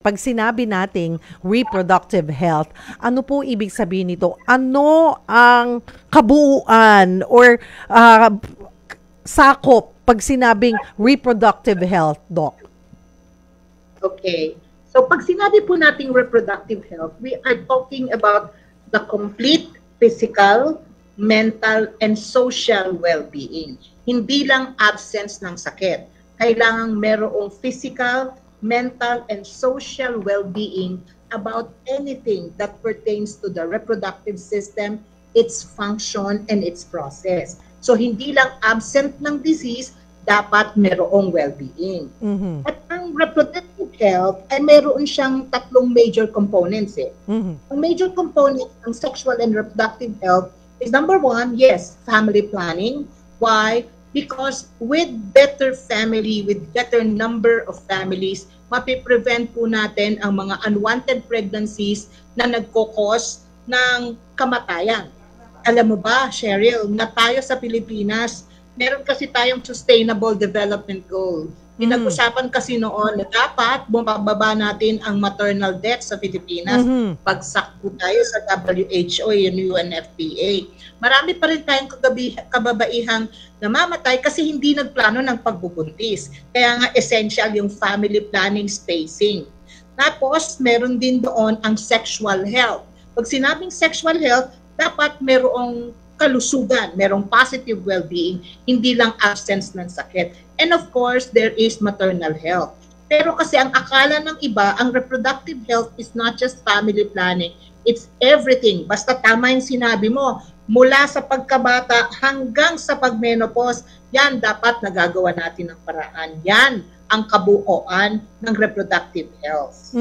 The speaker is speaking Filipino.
pag sinabi nating reproductive health, ano po ibig sabihin nito? Ano ang kabuuan or sakop pag sinabing reproductive health, Doc? Okay. So pag sinabi po nating reproductive health, we are talking about the complete physical, mental, and social well-being. Hindi lang absence ng sakit. Kailangang merong physical, mental, and social well-being about anything that pertains to the reproductive system, its function, and its process. So hindi lang absent ng disease, dapat merong well-being. Mm-hmm. At ang reproductive health ay meron siyang tatlong major components. Mm-hmm. Ang major component ng sexual and reproductive health is number one, yes, family planning. Why? Because with better family, with better number of families, mapiprevent po natin ang mga unwanted pregnancies na nagkokos ng kamatayan. Alam mo ba, Cheryl, na tayo sa Pilipinas, meron kasi tayong Sustainable Development Goal. Pinag-usapan kasi noon na dapat bumababa natin ang maternal death sa Pilipinas. Pagsak po tayo sa WHO and UNFPA. Marami pa rin tayong kababaihang namamatay kasi hindi nagplano ng pagbubuntis. Kaya nga essential yung family planning spacing. Tapos meron din doon ang sexual health. Pag sinabing sexual health, dapat merong kalusugan, merong positive well-being, hindi lang absence ng sakit. And of course, there is maternal health. Pero kasi ang akala ng iba, ang reproductive health is not just family planning. It's everything. Basta tama yung sinabi mo, mula sa pagkabata hanggang sa pagmenopause, yan dapat nagagawa natin ng paraan. Yan ang kabuuan ng reproductive health.